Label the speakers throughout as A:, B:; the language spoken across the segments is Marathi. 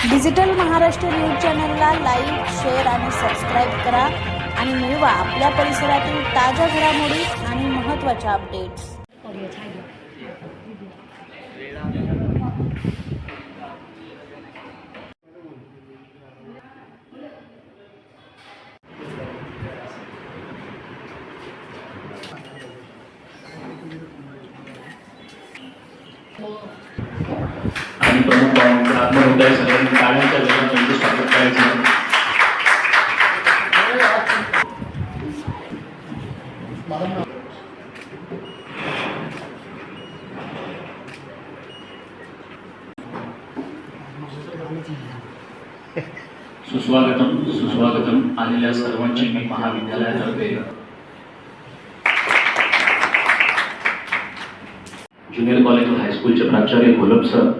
A: डिजिटल महाराष्ट्र न्यूज चॅनलला लाईक, शेअर आणि सबस्क्राईब करा आणि मिळवा आपल्या परिसरातील ताज्या घडामोडी आणि महत्त्वाच्या अपडेट्स.
B: आणि प्रमुख पाहुण्यांचा आत्महत्या आहे. सगळ्यांनी टाळ्यांच्या गजरात त्यांचं स्वागत करायचं. सुस्वागतम सुस्वागतम. आलेल्या सर्वांची मी महाविद्यालयातर्फे ज्युनियर कॉलेज व हायस्कूलचे प्राचार्य गोलब सर,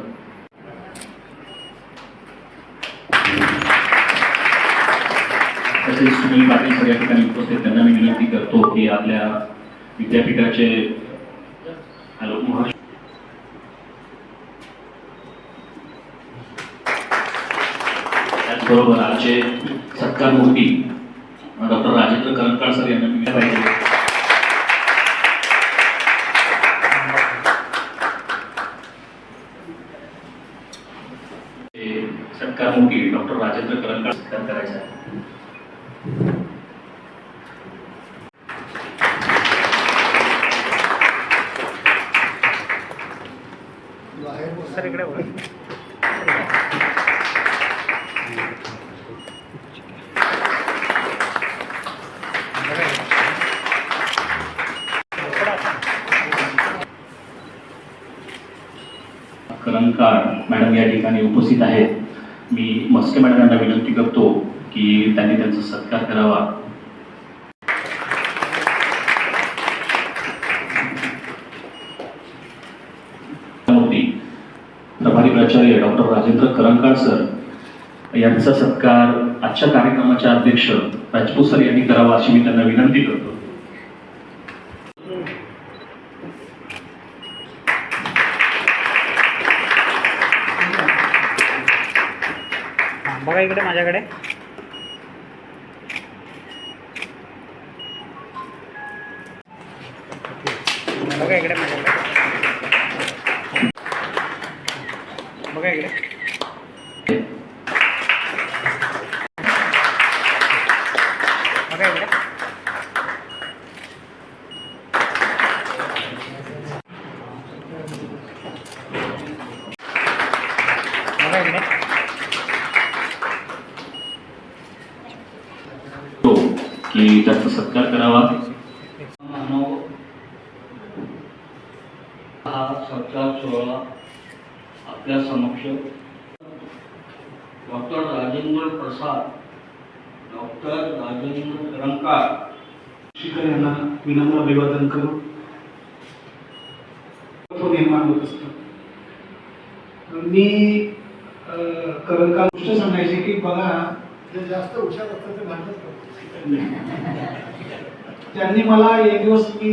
B: तसेच सुनील पाटील सर या ठिकाणी उपस्थित, त्यांना मी विनंती करतो की आपल्या विद्यापीठाचे त्याचबरोबर आजचे सत्कार मूर्ती डॉक्टर राजेंद्र करंकाळ सर यांना मिळाले पाहिजे. सत्कार मूर्ती डॉक्टर राजेंद्र करंकाळ सत्कार करायचा आहे.
C: सर इकडे
B: करंकाळ मॅडम या ठिकाणी उपस्थित आहेत. मी मस्के मॅडम यांना विनंती करतो की त्यांनी त्यांचा सत्कार करावा. प्रभारी प्राचार्य डॉक्टर राजेंद्र करंकाळ सर यांचा सत्कार आजच्या कार्यक्रमाचे अध्यक्ष राजपूत सर यांनी करावा अशी मी त्यांना विनंती करतो.
C: बघा इकडे माझ्याकडे. बघा इकडे माझ्याकडे. बघा इकडे. बघा इकडे. बघा इकडे.
B: की त्याचा सत्कार करावा.
D: हा सत्कार सोहळा आपल्या समक्ष डॉक्टर राजेंद्र प्रसाद, डॉक्टर राजेंद्र करंकाळ
E: शिक्षक यांना विनम्र अभिवादन करून निर्माण होत असतो. मी करंकाळ गोष्ट सांगायची की बघा, जे जास्त हुशार असतात ते भांडत करतात. त्यांनी मला एक दिवस मी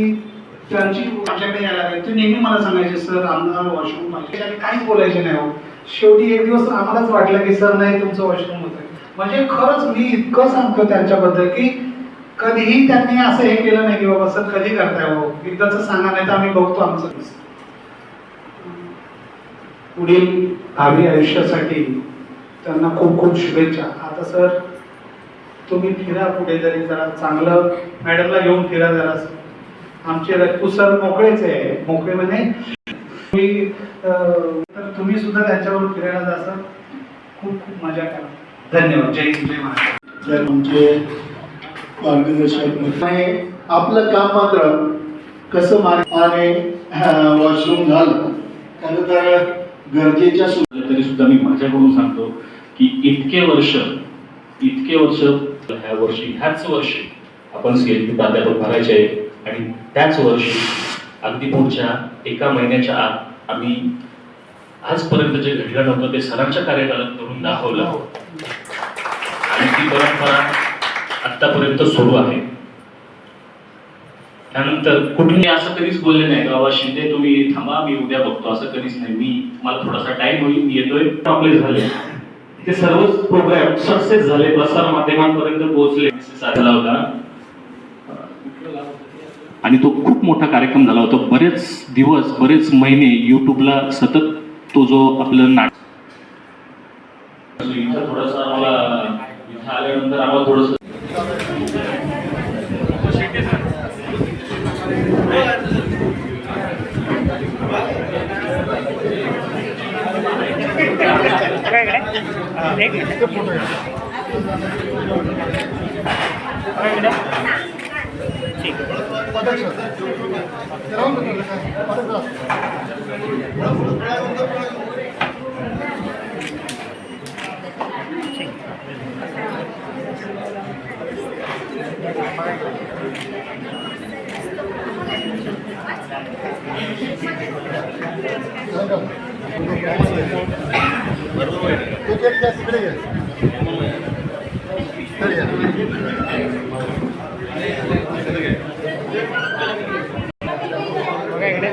E: त्यांची आमच्याकडे यायला लागले, ते नेहमी मला सांगायचे सर आम्हाला वॉशरूम पाहिजे, आणि काहीच बोलायचे नाही हो. शेवटी एक दिवस आम्हालाच वाटलं की सर नाही तुमचं वॉशरूम होतं. म्हणजे खरंच मी इतकं सांगतो त्यांच्याबद्दल की कधीही त्यांनी असं हे केलं नाही की बाबा सर कधी करताय हो, एकदाच सांगा नाही तर आम्ही बघतो आमचं. पुढील भावी आयुष्यासाठी त्यांना खूप खूप शुभेच्छा. आता सर तुम्ही फिरा पुढे, जरी जरा चांगलं मॅडमला घेऊन फिरा जरा. आमचे राजपूत सर मोकळेच आहे, मोकळे म्हणजे तर तुम्ही सुद्धा त्यांच्यावर फिरायला जासं खूप खूप मजा करा. धन्यवाद. जय हिंद, जय महाराष्ट्र.
F: जर आमचे मार्गदर्शक आपलं काम मात्र कसं आणि वॉशरूम झालं खरं तर गरजेच्या
B: तरी सुद्धा मी माझ्याकडून सांगतो की इतके वर्ष ह्या वर्षी ह्याच वर्षी आपण CHP प्राध्यापक भरायचे आहे. आणि त्याच वर्षी अगदी पुढच्या एका महिन्याच्या आत आम्ही आजपर्यंत जे घडलं नव्हतं ते सरांच्या कार्यकालात करून दाखवलं. आणि ती परंपरा आतापर्यंत सुरू आहे. त्यानंतर कुठे असं कधीच बोलले नाही बाबा शिंदे तुम्ही थांबा मी उद्या बघतो, असं कधीच नाही. मी मला थोडासा टाइम होईल, मी येतोय, आपले झाले ते सर्वच प्रोग्राम सक्सेस झाले, प्रसार माध्यमांपर्यंत पोहोचले साधला होता आणि तो खूप मोठा कार्यक्रम झाला होता. बरेच दिवस, बरेच महिने युट्यूबला सतत तो जो आपलं नाटक इथं थोडंसं आम्हाला इथं आल्यानंतर आम्हाला थोडंसं
C: बघा इकडे. एक मिनिट. बघा इकडे. ठीक. बघा इकडे.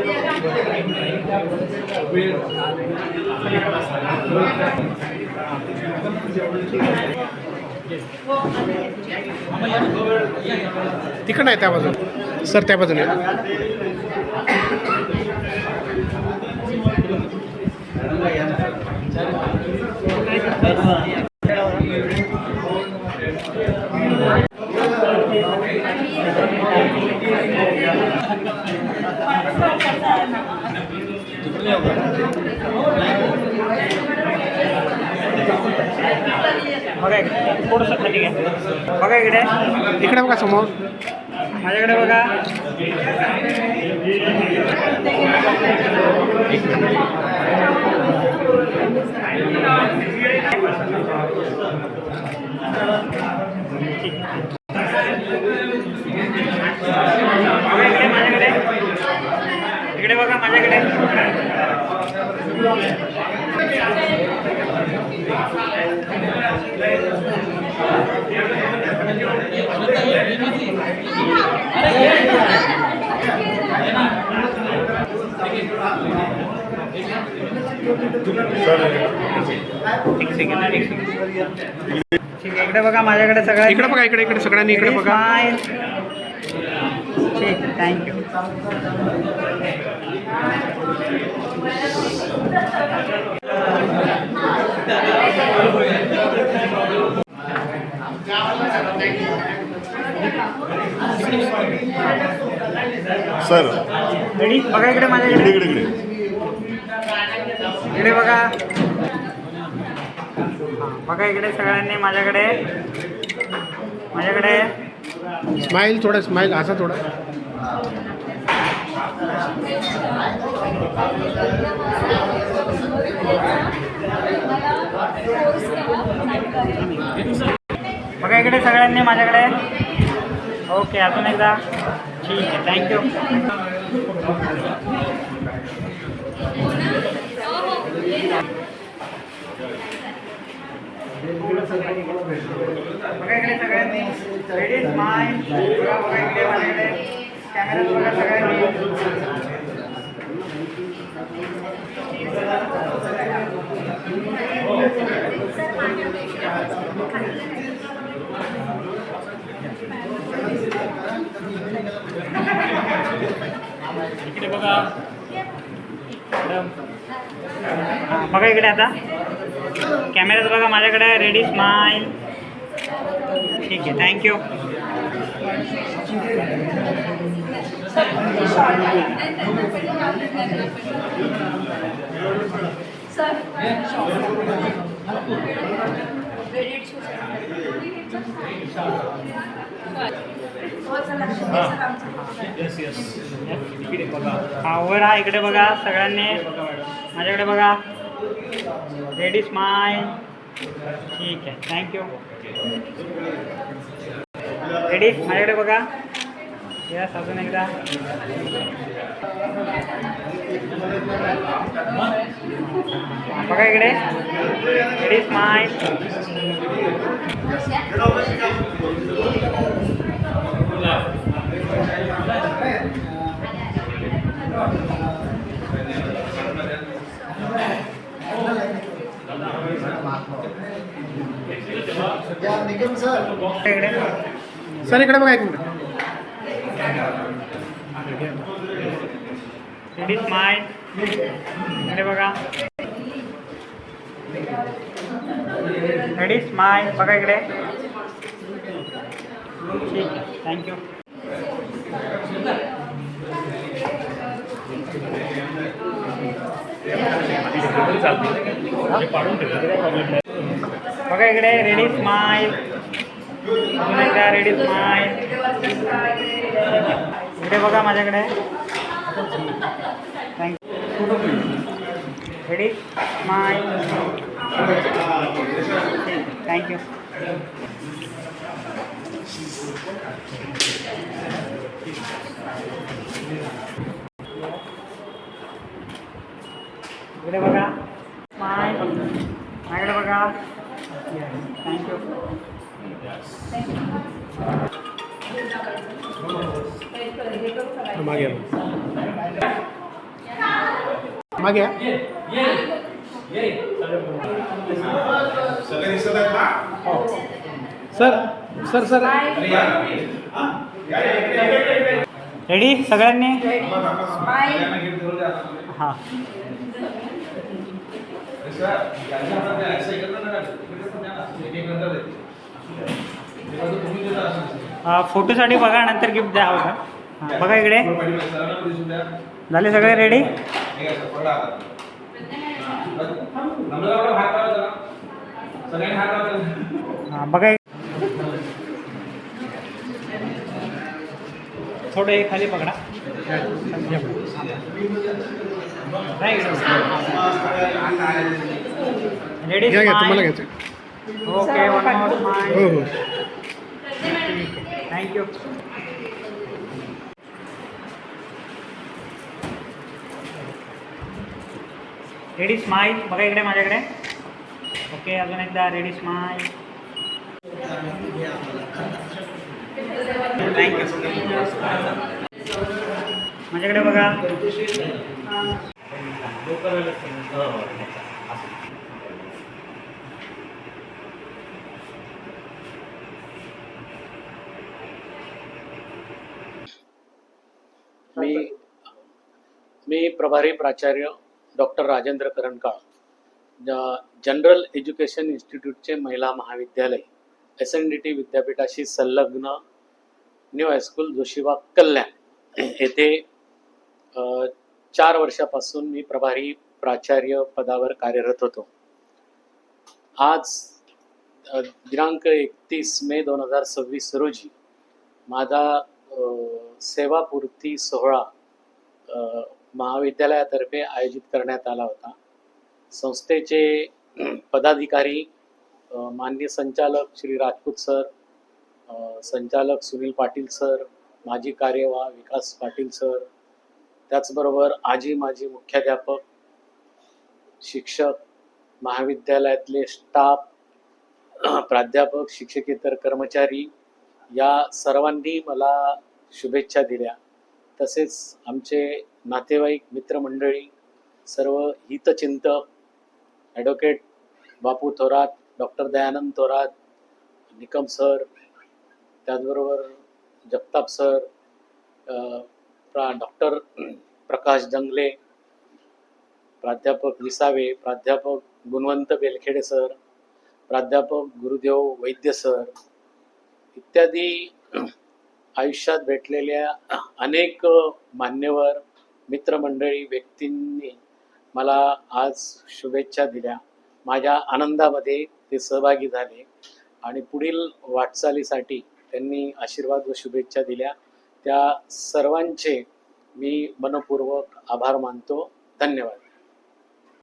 E: तिकडं आहे त्या बाजूला सर, त्या बाजूने.
C: बघा इकडे. थोडंसं खाली घ्या. बघा इकडे.
E: इकडे बघा समोर.
C: माझ्याकडे बघा. बघा इकडे माझ्याकडे. इकडे बघा माझ्याकडे. एक सेकंड. ठीक आहे. इकडे बघा माझ्याकडे सगळं.
E: इकडे बघा. इकडे सगळ्यांनी इकडे बघा.
C: ठीक आहे. थँक्यू.
F: Sir
C: ready. बघा इकडे माझ्याकडे. इकडे बघा. बघा इकडे सगळ्यांनी माझ्याकडे.
E: स्माईल, थोडं स्माईल, असा थोडा.
C: बघा इकडे सगळ्यांनी माझ्याकडे. ओके. अजून एकदा. ठीक आहे. थँक्यू. बघा इकडे सगळ्यांनी. रेडी. स्माईल. बघा इकडे माझ्याकडे. कॅमेरा बघा सगळ्यांनी. इकडे बघा. बघा इकडे आता कॅमेऱ्यात बघा माझ्याकडे. रेडी. स्माईल. ठीक आहे. थँक्यू. हा वर हा. इकडे बघा सगळ्यांनी माझ्याकडे बघा. रेडी. स्माईल. ठीक आहे. थँक्यू. रेडी. माझ्याकडे बघा. यस. अजून एकदा. बघा इकडे. रेडी. स्माईल. इकडे
E: सर इकडे बघा एक मिनिट.
C: Ready smile. इकडे बघा. Ready smile. बघा इकडे. ठीक आहे, थँक्यू. बघा इकडे. Ready smile. अजून एकदा रेडी स्माइल. इकडे बघा माझ्याकडे. थँक्यू. Ready smile. थँक्यू. इकडे बघा. स्माइल. माझ्याकडे बघा. थँक्यू.
E: मागे मागे सर सर सर
C: रेडी सगळ्यांनी. हां फोटोसाठी बघा, नंतर गिफ्ट द्या. हां बघा इकडे. झाले सगळे रेडी. हां बघा. थोडं हे खाली पकडा. रेडी.
E: तुम्हाला घ्यायचं.
C: ओके. One more smile.
E: हो हो.
C: थँक्यू. Ready smile. बघा इकडे माझ्याकडे. ओके. अजून एकदा रेडी स्माइल. थँक्यू. माझ्याकडे बघा.
G: मी प्रभारी प्राचार्य डॉक्टर राजेंद्र करणकाळ, जनरल एज्युकेशन इन्स्टिट्यूटचे महिला महाविद्यालय SNDT विद्यापीठाशी संलग्न न्यू हायस्कूल जोशीबाग कल्याण येथे 4 वर्षापासून मी प्रभारी प्राचार्य पदावर कार्यरत होतो. आज दिनांक 31 मे 2026 रोजी माझा सेवापूर्ती सोहळा महाविद्यालयातर्फे आयोजित करण्यात आला होता. संस्थेचे पदाधिकारी माननीय संचालक श्री राजपूत सर, संचालक सुनील पाटील सर, माजी कार्यवाह विकास पाटील सर, त्याचबरोबर आजी माजी मुख्याध्यापक, शिक्षक, महाविद्यालयातले स्टाफ, प्राध्यापक, शिक्षकेतर कर्मचारी या सर्वांनी मला शुभेच्छा दिल्या. तसेच आमचे नातेवाईक, मित्रमंडळी, सर्व हितचिंतक, ॲडव्होकेट बापू थोरात, डॉक्टर दयानंद थोरात, निकम सर, त्याचबरोबर जगताप सर, डॉक्टर प्रकाश जंगले, प्राध्यापक विसावे, प्राध्यापक गुणवंत बेलखेडे सर, प्राध्यापक गुरुदेव वैद्य सर इत्यादी आयुष्यात भेटलेल्या अनेक मान्यवर मित्रमंडळी व्यक्तींनी मला आज शुभेच्छा दिल्या. माझ्या आनंदामध्ये ते सहभागी झाले आणि पुढील वाटचालीसाठी त्यांनी आशीर्वाद व शुभेच्छा दिल्या. त्या सर्वांचे मी मनपूर्वक आभार मानतो. धन्यवाद.